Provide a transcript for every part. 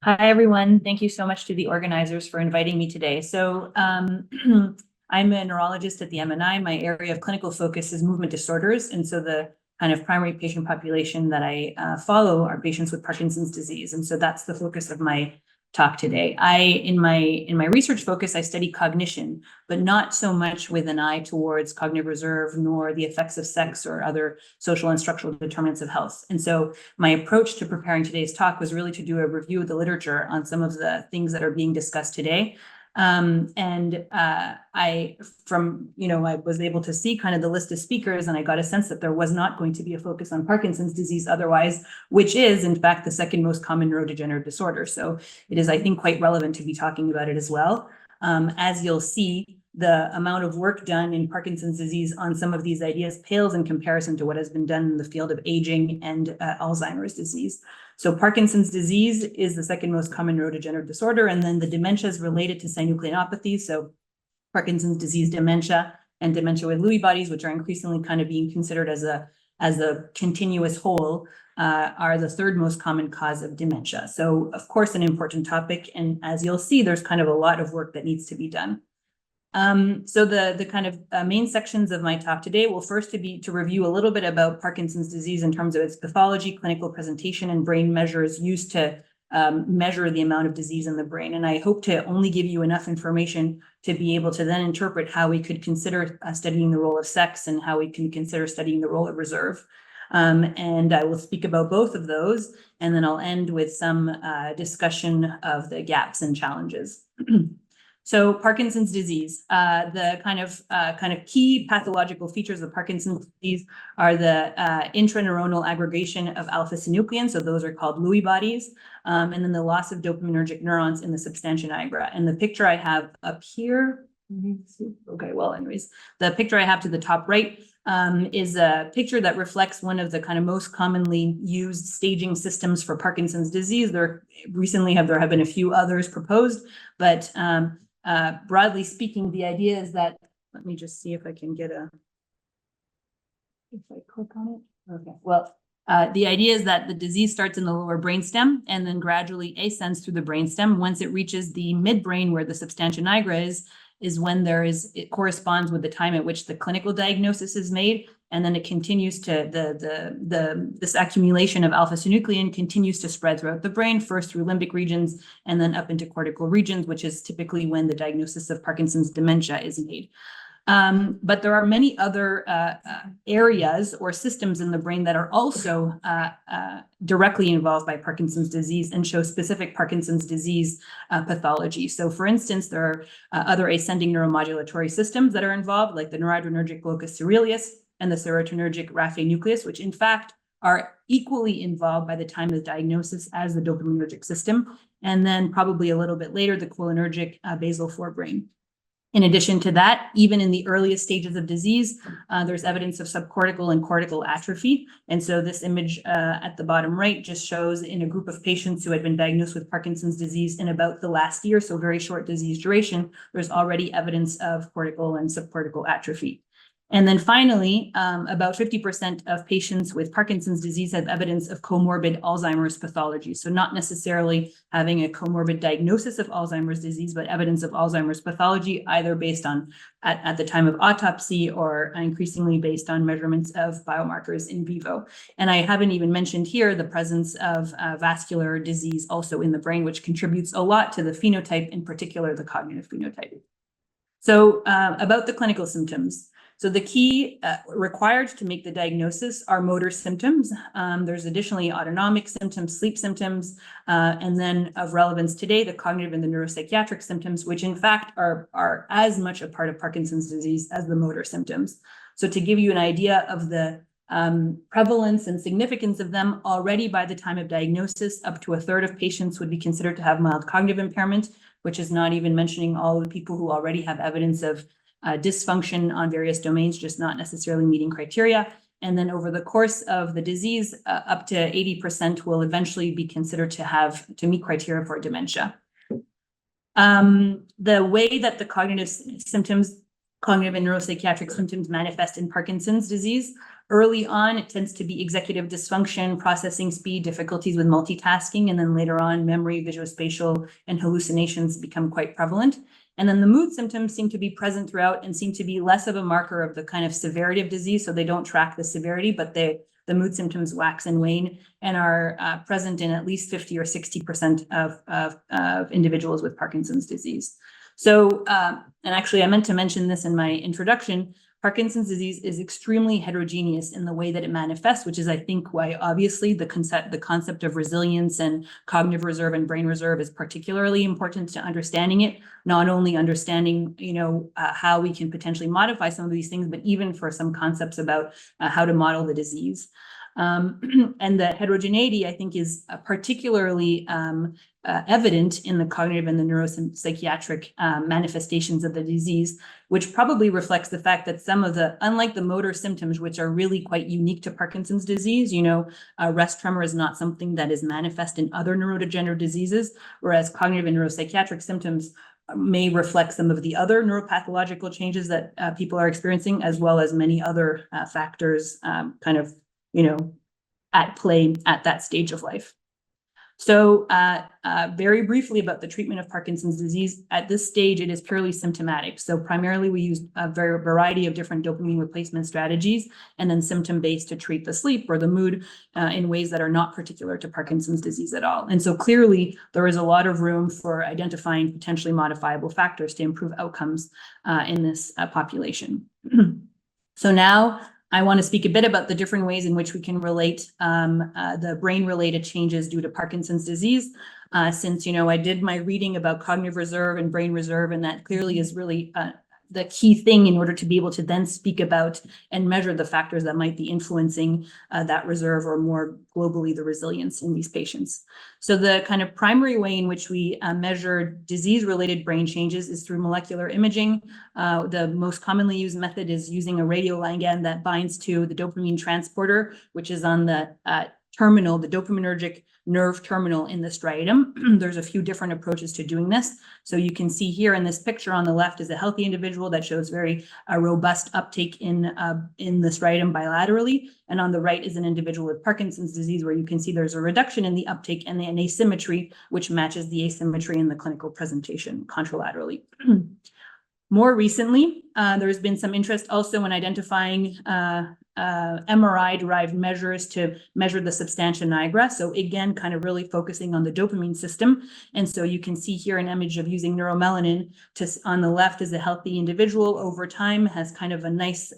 Hi, everyone. Thank you so much to the organizers for inviting me today. So I'm a neurologist at the MNI. My area of clinical focus is movement disorders. And so the kind of primary patient population that I follow are patients with Parkinson's disease. And so that's the focus of my talk today. In my research focus, I study cognition, but not so much with an eye towards cognitive reserve, nor the effects of sex or other social and structural determinants of health. And so my approach to preparing today's talk was really to do a review of the literature on some of the things that are being discussed today. I was able to see kind of the list of speakers, and I got a sense that there was not going to be a focus on Parkinson's disease otherwise, which is in fact the second most common neurodegenerative disorder. So it is, I think, quite relevant to be talking about it as well. As you'll see, the amount of work done in Parkinson's disease on some of these ideas pales in comparison to what has been done in the field of aging and Alzheimer's disease. So Parkinson's disease is the second most common neurodegenerative disorder, and then the dementia is related to synucleinopathy. So Parkinson's disease dementia and dementia with Lewy bodies, which are increasingly kind of being considered as a continuous whole, are the third most common cause of dementia. So of course, an important topic. And as you'll see, there's kind of a lot of work that needs to be done. So the kind of main sections of my talk today will first to review a little bit about Parkinson's disease in terms of its pathology, clinical presentation, and brain measures used to measure the amount of disease in the brain. And I hope to only give you enough information to be able to then interpret how we could consider studying the role of sex and how we can consider studying the role of reserve. And I will speak about both of those, and then I'll end with some discussion of the gaps and challenges. So Parkinson's disease, the kind of key pathological features of Parkinson's disease are the intraneuronal aggregation of alpha-synuclein. So those are called Lewy bodies. And then the loss of dopaminergic neurons in the substantia nigra. And the picture I have up here, okay, well, anyways, the picture I have to the top right is a picture that reflects one of the kind of most commonly used staging systems for Parkinson's disease. There have been a few others proposed, but broadly speaking, the idea is that, let me just see if I can get if I click on it. Okay, well, the idea is that the disease starts in the lower brainstem and then gradually ascends through the brainstem. Once it reaches the midbrain where the substantia nigra is when it corresponds with the time at which the clinical diagnosis is made. And then it continues to, this accumulation of alpha-synuclein continues to spread throughout the brain, first through limbic regions and then up into cortical regions, which is typically when the diagnosis of Parkinson's dementia is made. But there are many other areas or systems in the brain that are also directly involved by Parkinson's disease and show specific Parkinson's disease pathology. So for instance, there are other ascending neuromodulatory systems that are involved, like the noradrenergic locus coeruleus and the serotonergic raphe nucleus, which in fact are equally involved by the time of diagnosis as the dopaminergic system. And then probably a little bit later, the cholinergic basal forebrain. In addition to that, even in the earliest stages of disease, there's evidence of subcortical and cortical atrophy. And so this image at the bottom right just shows in a group of patients who had been diagnosed with Parkinson's disease in about the last year, so very short disease duration, there's already evidence of cortical and subcortical atrophy. And then finally, about 50% of patients with Parkinson's disease have evidence of comorbid Alzheimer's pathology. So not necessarily having a comorbid diagnosis of Alzheimer's disease, but evidence of Alzheimer's pathology, either based on at the time of autopsy or increasingly based on measurements of biomarkers in vivo. And I haven't even mentioned here the presence of vascular disease also in the brain, which contributes a lot to the phenotype, in particular, the cognitive phenotype. So about the clinical symptoms. So the key required to make the diagnosis are motor symptoms. There's additionally autonomic symptoms, sleep symptoms, and then of relevance today, the cognitive and the neuropsychiatric symptoms, which in fact are as much a part of Parkinson's disease as the motor symptoms. So to give you an idea of the prevalence and significance of them, already by the time of diagnosis, up to a third of patients would be considered to have mild cognitive impairment, which is not even mentioning all of the people who already have evidence of dysfunction on various domains, just not necessarily meeting criteria. And then over the course of the disease, up to 80% will eventually be considered to meet criteria for dementia. The way that the cognitive and neuropsychiatric symptoms manifest in Parkinson's disease Early on, it tends to be executive dysfunction, processing speed, difficulties with multitasking, and then later on, memory, visuospatial, and hallucinations become quite prevalent. And then the mood symptoms seem to be present throughout and seem to be less of a marker of the kind of severity of disease. So they don't track the severity, but the mood symptoms wax and wane and are present in at least 50 or 60% of individuals with Parkinson's disease. So, and actually I meant to mention this in my introduction, Parkinson's disease is extremely heterogeneous in the way that it manifests, which is, I think, why obviously the concept of resilience and cognitive reserve and brain reserve is particularly important to understanding it. Not only understanding, how we can potentially modify some of these things, but even for some concepts about how to model the disease. And the heterogeneity, I think, is particularly evident in the cognitive and the neuropsychiatric manifestations of the disease, which probably reflects the fact that some of the, unlike the motor symptoms, which are really quite unique to Parkinson's disease, rest tremor is not something that is manifest in other neurodegenerative diseases, whereas cognitive and neuropsychiatric symptoms may reflect some of the other neuropathological changes that people are experiencing, as well as many other factors at play at that stage of life. So very briefly about the treatment of Parkinson's disease. At this stage, it is purely symptomatic. So primarily we use a variety of different dopamine replacement strategies and then symptom-based to treat the sleep or the mood in ways that are not particular to Parkinson's disease at all. And so clearly there is a lot of room for identifying potentially modifiable factors to improve outcomes in this population. So now I want to speak a bit about the different ways in which we can relate the brain-related changes due to Parkinson's disease. Since, I did my reading about cognitive reserve and brain reserve, and that clearly is really the key thing in order to be able to then speak about and measure the factors that might be influencing that reserve or more globally the resilience in these patients. So the kind of primary way in which we measure disease-related brain changes is through molecular imaging. The most commonly used method is using a radioligand that binds to the dopamine transporter, which is on the terminal, the dopaminergic nerve terminal in the striatum. There's a few different approaches to doing this. So you can see here in this picture on the left is a healthy individual that shows very robust uptake in the striatum bilaterally. And on the right is an individual with Parkinson's disease where you can see there's a reduction in the uptake and an asymmetry, which matches the asymmetry in the clinical presentation contralaterally. More recently, there's been some interest also in identifying MRI-derived measures to measure the substantia nigra. So again, kind of really focusing on the dopamine system. And so you can see here an image of using neuromelanin on the left is a healthy individual over time, has kind of a nice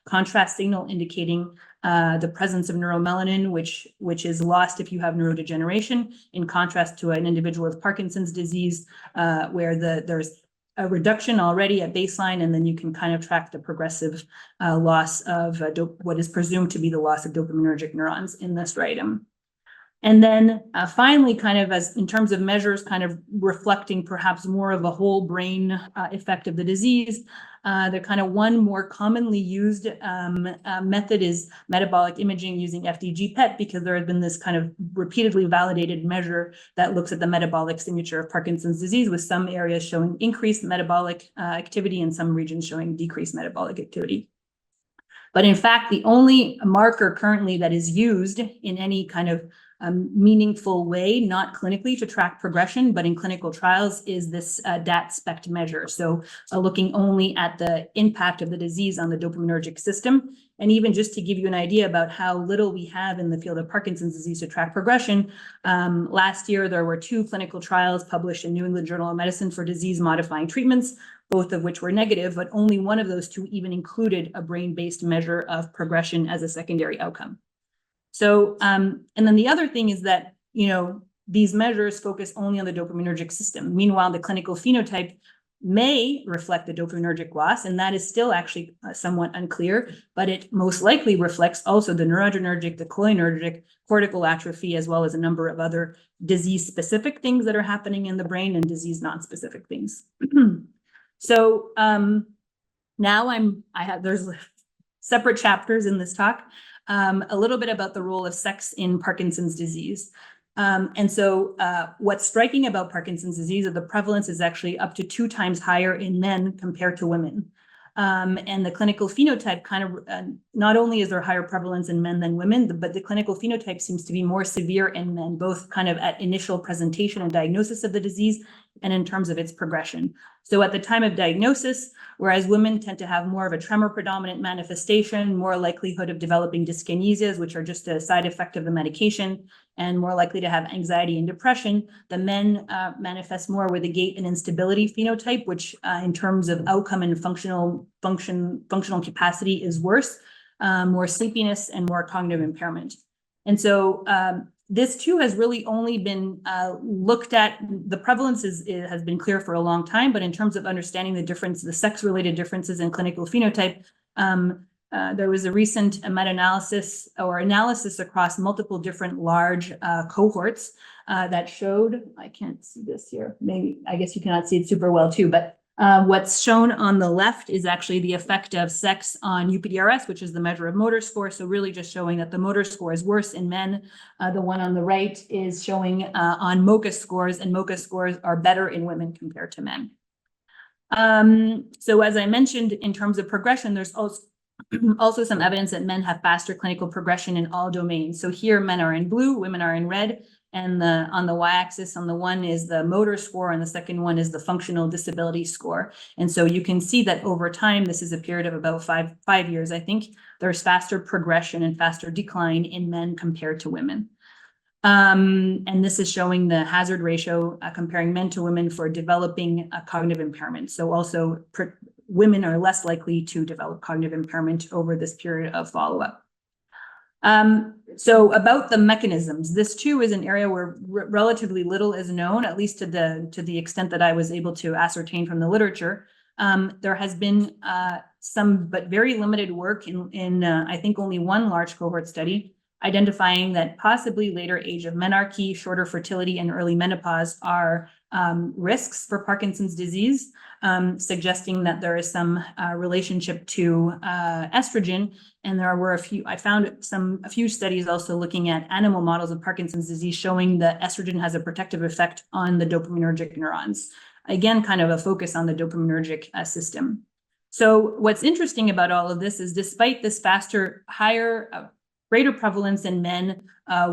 contrast signal indicating the presence of neuromelanin, which is lost if you have neurodegeneration, in contrast to an individual with Parkinson's disease, where there's a reduction already at baseline, and then you can kind of track the progressive loss of what is presumed to be the loss of dopaminergic neurons in the striatum. And then finally, kind of as in terms of measures, kind of reflecting perhaps more of a whole brain effect of the disease, the kind of one more commonly used method is metabolic imaging using FDG PET, because there has been this kind of repeatedly validated measure that looks at the metabolic signature of Parkinson's disease, with some areas showing increased metabolic activity and some regions showing decreased metabolic activity. But in fact, the only marker currently that is used in any kind of meaningful way, not clinically to track progression, but in clinical trials, is this DAT-SPECT measure. So looking only at the impact of the disease on the dopaminergic system. And even just to give you an idea about how little we have in the field of Parkinson's disease to track progression, last year there were 2 clinical trials published in New England Journal of Medicine for disease-modifying treatments, both of which were negative, but only one of those 2 even included a brain-based measure of progression as a secondary outcome. So, and then the other thing is that, these measures focus only on the dopaminergic system. Meanwhile, the clinical phenotype may reflect the dopaminergic loss, and that is still actually somewhat unclear, but it most likely reflects also the noradrenergic, the cholinergic, cortical atrophy, as well as a number of other disease-specific things that are happening in the brain and disease-non-specific things. So now there's separate chapters in this talk. A little bit about the role of sex in Parkinson's disease. And so what's striking about Parkinson's disease is the prevalence is actually up to 2 times higher in men compared to women. And the clinical phenotype kind of not only is there higher prevalence in men than women, but the clinical phenotype seems to be more severe in men, both kind of at initial presentation and diagnosis of the disease and in terms of its progression. So at the time of diagnosis, whereas women tend to have more of a tremor predominant manifestation, more likelihood of developing dyskinesias, which are just a side effect of the medication, and more likely to have anxiety and depression, the men manifest more with a gait and instability phenotype, which in terms of outcome and functional capacity is worse, more sleepiness and more cognitive impairment. And so this too has really only been looked at. The prevalence has been clear for a long time, but in terms of understanding the difference, the sex-related differences in clinical phenotype, there was a recent meta-analysis or analysis across multiple different large cohorts that showed, I can't see this here, maybe, I guess you cannot see it super well too, but what's shown on the left is actually the effect of sex on UPDRS, which is the measure of motor score. So really just showing that the motor score is worse in men. The one on the right is showing on MoCA scores, and MoCA scores are better in women compared to men. So as I mentioned, in terms of progression, there's also some evidence that men have faster clinical progression in all domains. So here men are in blue, women are in red. And on the y-axis, on the one is the motor score, and the second one is the functional disability score. And so you can see that over time, this is a period of about five years, I think, there's faster progression and faster decline in men compared to women. And this is showing the hazard ratio comparing men to women for developing cognitive impairment. So also women are less likely to develop cognitive impairment over this period of follow-up. So about the mechanisms, this too is an area where relatively little is known, at least to the extent that I was able to ascertain from the literature. There has been some, but very limited work in I think only one large cohort study, identifying that possibly later age of menarche, shorter fertility, and early menopause are risks for Parkinson's disease, suggesting that there is some relationship to estrogen. And there were I found a few studies also looking at animal models of Parkinson's disease showing that estrogen has a protective effect on the dopaminergic neurons. Again, kind of a focus on the dopaminergic system. So what's interesting about all of this is despite this greater prevalence in men,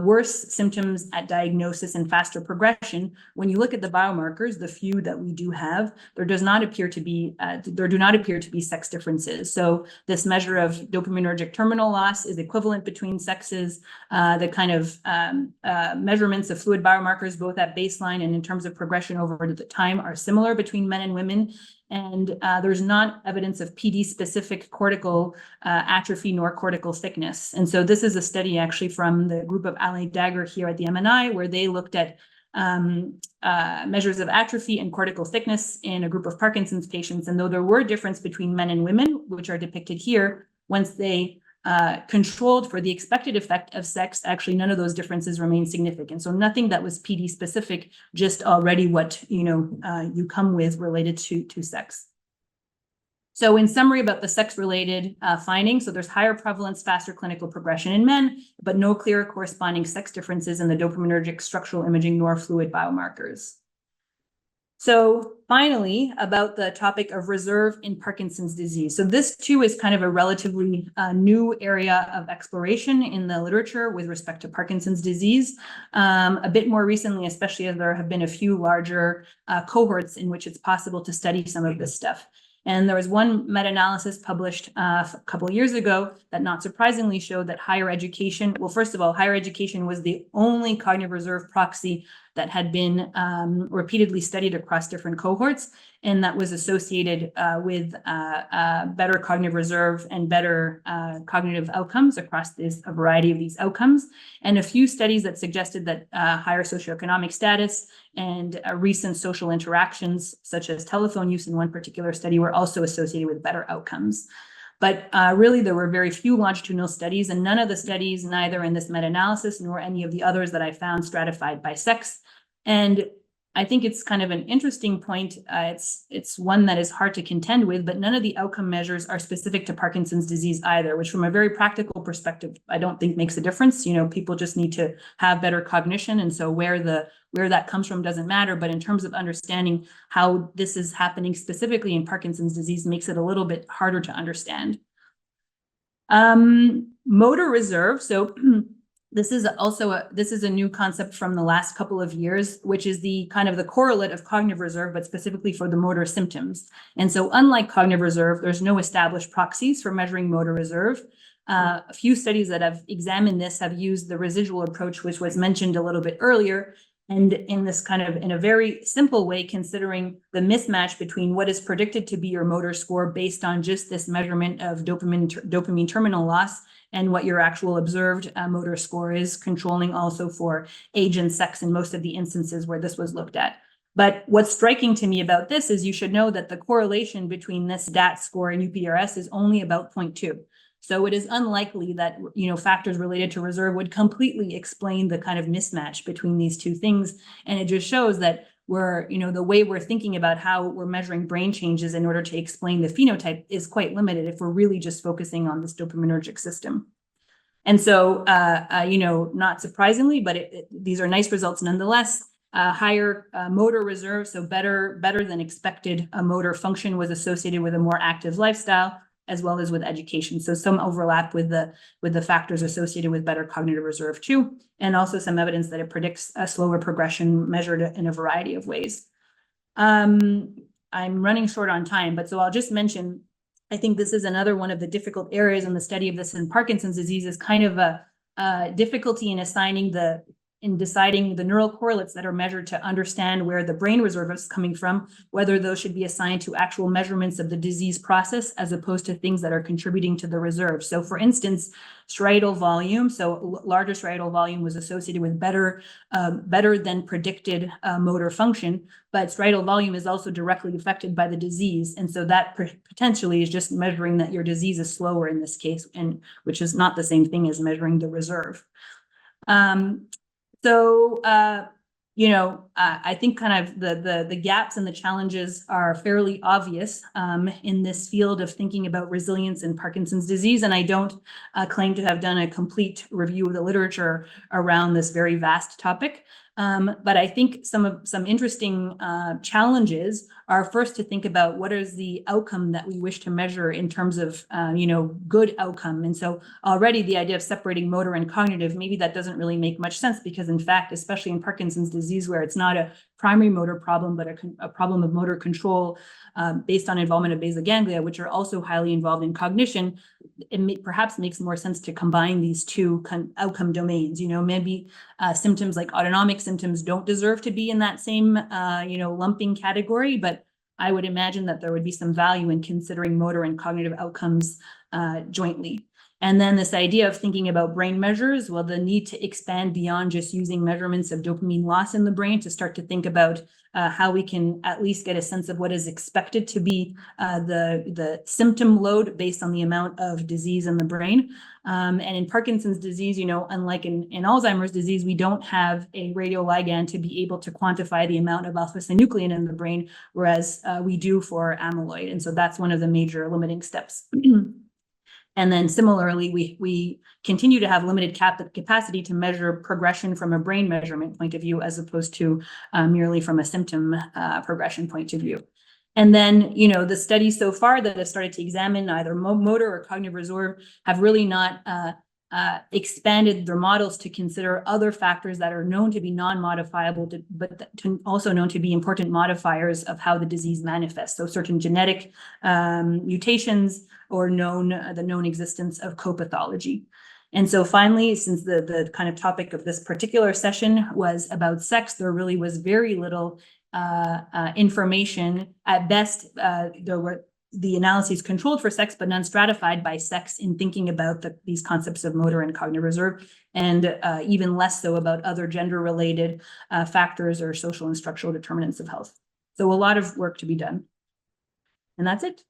worse symptoms at diagnosis and faster progression, when you look at the biomarkers, the few that we do have, there do not appear to be sex differences. So this measure of dopaminergic terminal loss is equivalent between sexes. The kind of measurements of fluid biomarkers, both at baseline and in terms of progression over the time, are similar between men and women. And there's not evidence of PD-specific cortical atrophy nor cortical thickness. And so this is a study actually from the group of Alain Dagger here at the MNI, where they looked at measures of atrophy and cortical thickness in a group of Parkinson's patients. And though there were differences between men and women, which are depicted here, once they controlled for the expected effect of sex, actually none of those differences remain significant. So nothing that was PD specific, just already what you come with related to sex. So in summary about the sex-related findings, so there's higher prevalence, faster clinical progression in men, but no clear corresponding sex differences in the dopaminergic structural imaging nor fluid biomarkers. So finally, about the topic of reserve in Parkinson's disease. So this too is kind of a relatively new area of exploration in the literature with respect to Parkinson's disease. A bit more recently, especially as there have been a few larger cohorts in which it's possible to study some of this stuff. And there was one meta-analysis published a couple of years ago that not surprisingly showed that higher education, well, first of all, higher education was the only cognitive reserve proxy that had been repeatedly studied across different cohorts, and that was associated with better cognitive reserve and better cognitive outcomes across a variety of these outcomes. And a few studies that suggested that higher socioeconomic status and recent social interactions, such as telephone use in one particular study, were also associated with better outcomes. But really, there were very few longitudinal studies, and none of the studies, neither in this meta-analysis nor any of the others that I found, stratified by sex. And I think it's kind of an interesting point. It's one that is hard to contend with, but none of the outcome measures are specific to Parkinson's disease either, which from a very practical perspective, I don't think makes a difference. People just need to have better cognition. And so where that comes from doesn't matter. But in terms of understanding how this is happening specifically in Parkinson's disease makes it a little bit harder to understand. Motor reserve. So this is a new concept from the last couple of years, which is the kind of the correlate of cognitive reserve, but specifically for the motor symptoms. And so unlike cognitive reserve, there's no established proxies for measuring motor reserve. A few studies that have examined this have used the residual approach, which was mentioned a little bit earlier. And in this kind of, in a very simple way, considering the mismatch between what is predicted to be your motor score based on just this measurement of dopamine terminal loss and what your actual observed motor score is, controlling also for age and sex in most of the instances where this was looked at. But what's striking to me about this is you should know that the correlation between this DAT score and UPDRS is only about 0.2. So it is unlikely that, factors related to reserve would completely explain the kind of mismatch between these two things. And it just shows that the way we're thinking about how we're measuring brain changes in order to explain the phenotype is quite limited if we're really just focusing on this dopaminergic system. And so, not surprisingly, but these are nice results nonetheless. Higher motor reserve, so better than expected motor function was associated with a more active lifestyle, as well as with education. So some overlap with the factors associated with better cognitive reserve too, and also some evidence that it predicts a slower progression measured in a variety of ways. I'm running short on time, but so I'll just mention, I think this is another one of the difficult areas in the study of this in Parkinson's disease, is kind of a difficulty in deciding the neural correlates that are measured to understand where the brain reserve is coming from, whether those should be assigned to actual measurements of the disease process as opposed to things that are contributing to the reserve. So for instance, striatal volume, so larger striatal volume was associated with better than predicted motor function, but striatal volume is also directly affected by the disease. And so that potentially is just measuring that your disease is slower in this case, and which is not the same thing as measuring the reserve. So, I think kind of the gaps and the challenges are fairly obvious in this field of thinking about resilience in Parkinson's disease. And I don't claim to have done a complete review of the literature around this very vast topic. But I think some interesting challenges are first to think about what is the outcome that we wish to measure in terms of, good outcome. And so already the idea of separating motor and cognitive, maybe that doesn't really make much sense, because in fact, especially in Parkinson's disease, where it's not a primary motor problem, but a problem of motor control based on involvement of basal ganglia, which are also highly involved in cognition, it perhaps makes more sense to combine these two outcome domains. Maybe symptoms like autonomic symptoms don't deserve to be in that same, lumping category, but I would imagine that there would be some value in considering motor and cognitive outcomes jointly. And then this idea of thinking about brain measures, well, the need to expand beyond just using measurements of dopamine loss in the brain to start to think about how we can at least get a sense of what is expected to be the symptom load based on the amount of disease in the brain. And in Parkinson's disease, unlike in Alzheimer's disease, we don't have a radioligand to be able to quantify the amount of alpha-synuclein in the brain, whereas we do for amyloid. And so that's one of the major limiting steps. And then similarly, we continue to have limited capacity to measure progression from a brain measurement point of view, as opposed to merely from a symptom progression point of view. And then, the studies so far that have started to examine either motor or cognitive reserve have really not expanded their models to consider other factors that are known to be non-modifiable, but also known to be important modifiers of how the disease manifests. So certain genetic mutations, or the known existence of co-pathology. And so finally, since the kind of topic of this particular session was about sex, there really was very little information. At best, there were the analyses controlled for sex, but none stratified by sex in thinking about these concepts of motor and cognitive reserve, and even less so about other gender-related factors or social and structural determinants of health. So a lot of work to be done. And that's it.